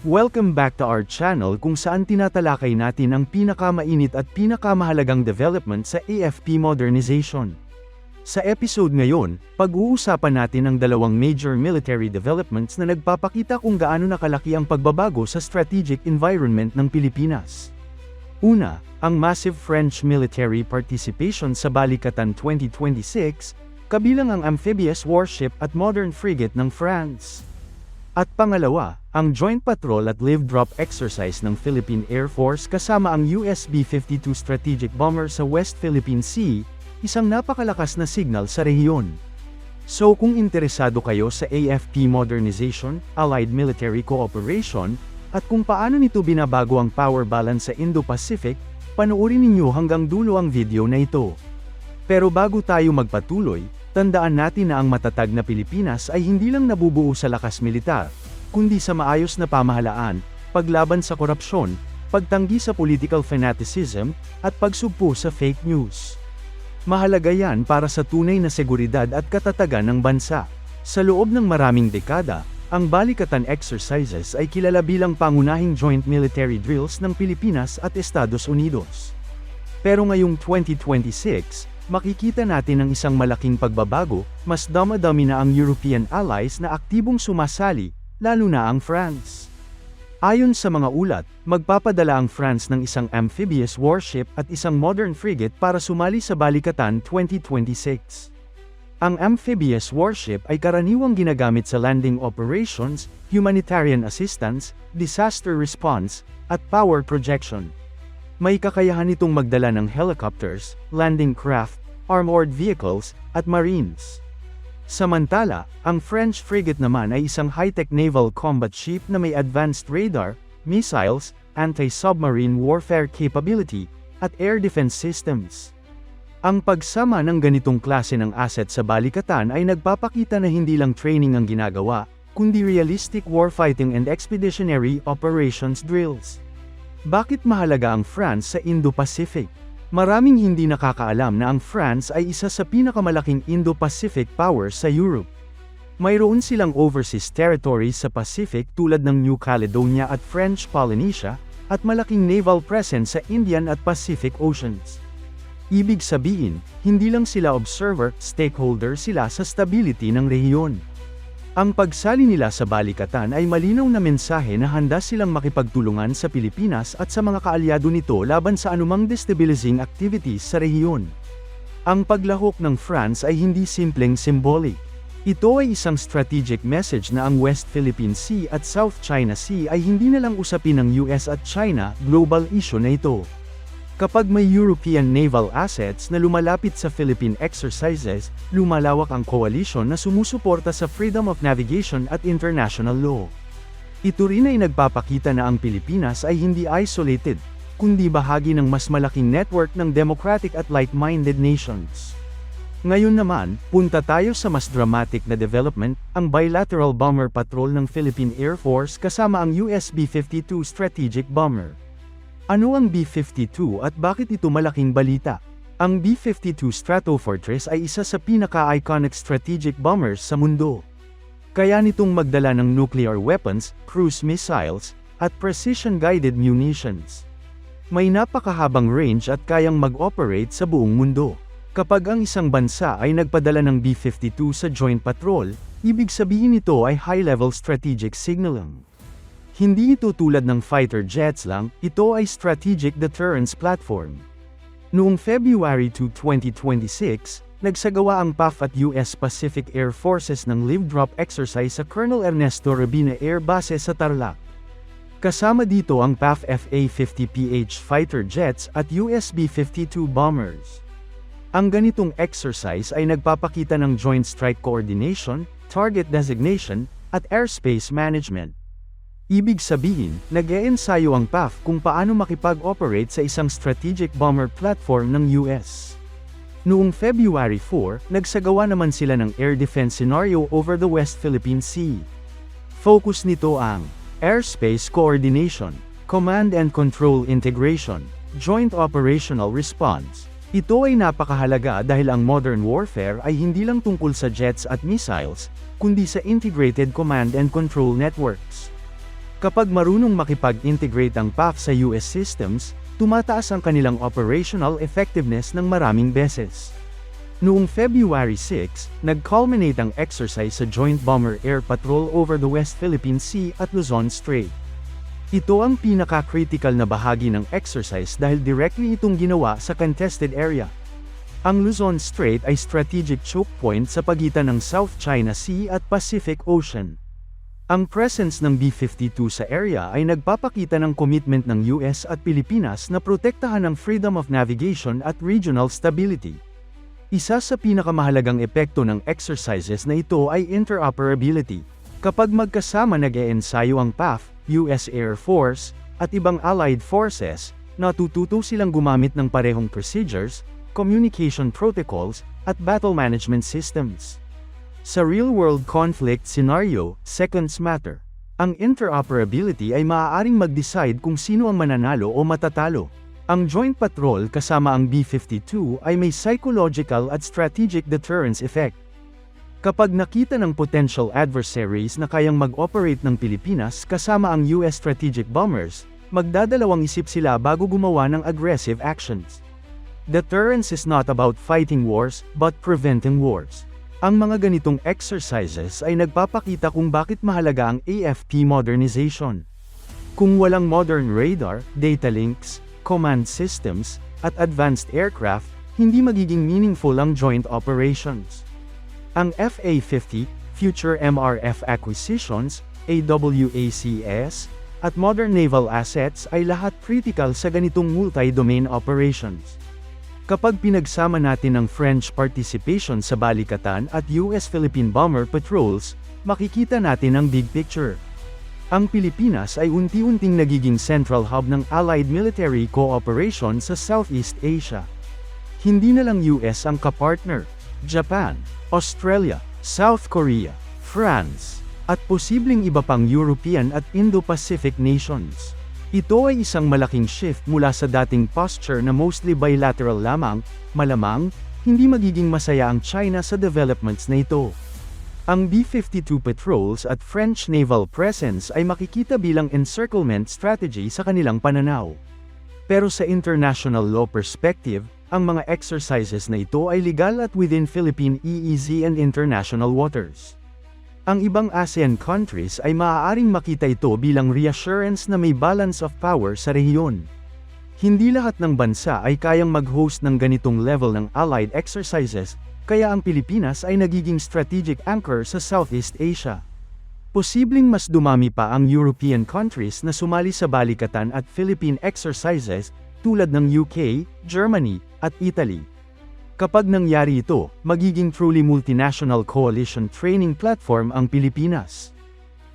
Welcome back to our channel kung saan tinatalakay natin ang pinakamainit at pinakamahalagang development sa AFP modernization. Sa episode ngayon, pag-uusapan natin ang dalawang major military developments na nagpapakita kung gaano nakalaki ang pagbabago sa strategic environment ng Pilipinas. Una, ang massive French military participation sa Balikatan 2026, kabilang ang amphibious warship at modern frigate ng France. At pangalawa, ang joint patrol at live drop exercise ng Philippine Air Force kasama ang US B-52 strategic bomber sa West Philippine Sea, isang napakalakas na signal sa rehiyon. So kung interesado kayo sa AFP modernization, allied military cooperation, at kung paano nito binabago ang power balance sa Indo-Pacific, panoorin ninyo hanggang dulo ang video na ito. Pero bago tayo magpatuloy, tandaan natin na ang matatag na Pilipinas ay hindi lang nabubuo sa lakas militar, kundi sa maayos na pamahalaan, paglaban sa korupsyon, pagtanggi sa political fanaticism, at pagsugpo sa fake news. Mahalaga yan para sa tunay na seguridad at katatagan ng bansa. Sa loob ng maraming dekada, ang Balikatan exercises ay kilala bilang pangunahing joint military drills ng Pilipinas at Estados Unidos. Pero ngayong 2026, makikita natin ang isang malaking pagbabago, mas dama-dami na ang European allies na aktibong sumasali, lalo na ang France. Ayon sa mga ulat, magpapadala ang France ng isang amphibious warship at isang modern frigate para sumali sa Balikatan 2026. Ang amphibious warship ay karaniwang ginagamit sa landing operations, humanitarian assistance, disaster response, at power projection. May kakayahan itong magdala ng helicopters, landing craft, armored vehicles, at marines. Samantala, ang French frigate naman ay isang high-tech naval combat ship na may advanced radar, missiles, anti-submarine warfare capability, at air defense systems. Ang pagsama ng ganitong klase ng asset sa Balikatan ay nagpapakita na hindi lang training ang ginagawa, kundi realistic warfighting and expeditionary operations drills. Bakit mahalaga ang France sa Indo-Pacific? Maraming hindi nakakaalam na ang France ay isa sa pinakamalaking Indo-Pacific powers sa Europe. Mayroon silang overseas territories sa Pacific tulad ng New Caledonia at French Polynesia, at malaking naval presence sa Indian at Pacific Oceans. Ibig sabihin, hindi lang sila observer, stakeholder sila sa stability ng rehiyon. Ang pagsali nila sa Balikatan ay malinaw na mensahe na handa silang makipagtulungan sa Pilipinas at sa mga kaalyado nito laban sa anumang destabilizing activities sa rehiyon. Ang paglahok ng France ay hindi simpleng symbolic. Ito ay isang strategic message na ang West Philippine Sea at South China Sea ay hindi na lang usapin ng US at China, global issue na ito. Kapag may European naval assets na lumalapit sa Philippine exercises, lumalawak ang coalition na sumusuporta sa freedom of navigation at international law. Ito rin ay nagpapakita na ang Pilipinas ay hindi isolated, kundi bahagi ng mas malaking network ng democratic at like-minded nations. Ngayon naman, punta tayo sa mas dramatic na development, ang bilateral bomber patrol ng Philippine Air Force kasama ang US B-52 strategic bomber. Ano ang B-52 at bakit ito malaking balita? Ang B-52 Stratofortress ay isa sa pinaka-iconic strategic bombers sa mundo. Kaya nitong magdala ng nuclear weapons, cruise missiles, at precision-guided munitions. May napakahabang range at kayang mag-operate sa buong mundo. Kapag ang isang bansa ay nagpadala ng B-52 sa joint patrol, ibig sabihin nito ay high-level strategic signaling. Hindi ito tulad ng fighter jets lang, ito ay strategic deterrence platform. Noong February 2, 2026, nagsagawa ang PAF at US Pacific Air Forces ng live drop exercise sa Colonel Ernesto Robina Air Base sa Tarlac. Kasama dito ang PAF FA-50PH fighter jets at US B-52 bombers. Ang ganitong exercise ay nagpapakita ng joint strike coordination, target designation, at airspace management. Ibig sabihin, nag-e-ensayo ang PAF kung paano makipag-operate sa isang strategic bomber platform ng US. Noong February 4, nagsagawa naman sila ng air defense scenario over the West Philippine Sea. Focus nito ang airspace coordination, command and control integration, joint operational response. Ito ay napakahalaga dahil ang modern warfare ay hindi lang tungkol sa jets at missiles, kundi sa integrated command and control networks. Kapag marunong makipag-integrate ang PAF sa US systems, tumataas ang kanilang operational effectiveness ng maraming beses. Noong February 6, nag-culminate ang exercise sa Joint Bomber Air Patrol over the West Philippine Sea at Luzon Strait. Ito ang pinaka-critical na bahagi ng exercise dahil directly itong ginawa sa contested area. Ang Luzon Strait ay strategic choke point sa pagitan ng South China Sea at Pacific Ocean. Ang presence ng B-52 sa area ay nagpapakita ng commitment ng US at Pilipinas na protektahan ang freedom of navigation at regional stability. Isa sa pinakamahalagang epekto ng exercises na ito ay interoperability. Kapag magkasama nag-e-ensayo ang PAF, US Air Force, at ibang allied forces, natututo silang gumamit ng parehong procedures, communication protocols, at battle management systems. Sa real-world conflict scenario, seconds matter. Ang interoperability ay maaaring mag-decide kung sino ang mananalo o matatalo. Ang joint patrol kasama ang B-52 ay may psychological at strategic deterrence effect. Kapag nakita ng potential adversaries na kayang mag-operate ng Pilipinas kasama ang US strategic bombers, magdadalawang isip sila bago gumawa ng aggressive actions. Deterrence is not about fighting wars, but preventing wars. Ang mga ganitong exercises ay nagpapakita kung bakit mahalaga ang AFP modernization. Kung walang modern radar, data links, command systems, at advanced aircraft, hindi magiging meaningful ang joint operations. Ang FA-50, Future MRF Acquisitions, AWACS, at modern naval assets ay lahat critical sa ganitong multi-domain operations. Kapag pinagsama natin ang French participation sa balikatan at US-Philippine bomber patrols, makikita natin ang big picture. Ang Pilipinas ay unti-unting nagiging central hub ng Allied military cooperation sa Southeast Asia. Hindi na lang US ang kapartner, Japan, Australia, South Korea, France, at posibleng iba pang European at Indo-Pacific nations. Ito ay isang malaking shift mula sa dating posture na mostly bilateral lamang, malamang, hindi magiging masaya ang China sa developments na ito. Ang B-52 patrols at French naval presence ay makikita bilang encirclement strategy sa kanilang pananaw. Pero sa international law perspective, ang mga exercises na ito ay legal at within Philippine EEZ and international waters. Ang ibang ASEAN countries ay maaaring makita ito bilang reassurance na may balance of power sa rehiyon. Hindi lahat ng bansa ay kayang mag-host ng ganitong level ng allied exercises, kaya ang Pilipinas ay nagiging strategic anchor sa Southeast Asia. Posibleng mas dumami pa ang European countries na sumali sa balikatan at Philippine exercises, tulad ng UK, Germany, at Italy. Kapag nangyari ito, magiging truly multinational coalition training platform ang Pilipinas.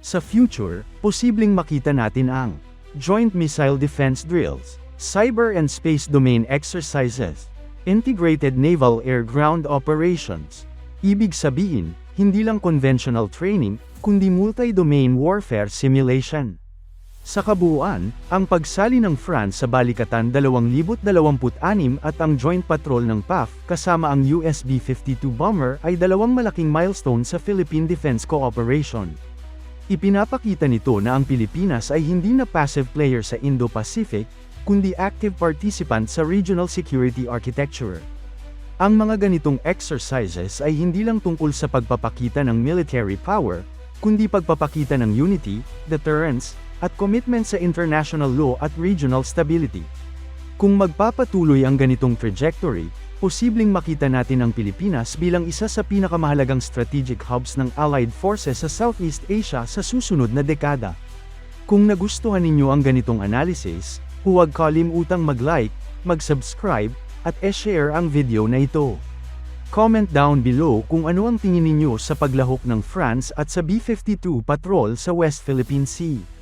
Sa future, posibleng makita natin ang joint missile defense drills, cyber and space domain exercises, integrated naval air-ground operations. Ibig sabihin, hindi lang conventional training, kundi multi-domain warfare simulation. Sa kabuuan, ang pagsali ng France sa Balikatan 2026 at ang joint patrol ng PAF kasama ang US B-52 bomber ay dalawang malaking milestone sa Philippine Defense Cooperation. Ipinapakita nito na ang Pilipinas ay hindi na passive player sa Indo-Pacific, kundi active participant sa regional security architecture. Ang mga ganitong exercises ay hindi lang tungkol sa pagpapakita ng military power, kundi pagpapakita ng unity, deterrence, at commitment sa international law at regional stability. Kung magpapatuloy ang ganitong trajectory, posibleng makita natin ang Pilipinas bilang isa sa pinakamahalagang strategic hubs ng Allied Forces sa Southeast Asia sa susunod na dekada. Kung nagustuhan ninyo ang ganitong analysis, huwag kalimutang mag-like, mag-subscribe, at e-share ang video na ito. Comment down below kung ano ang tingin ninyo sa paglahok ng France at sa B-52 patrol sa West Philippine Sea.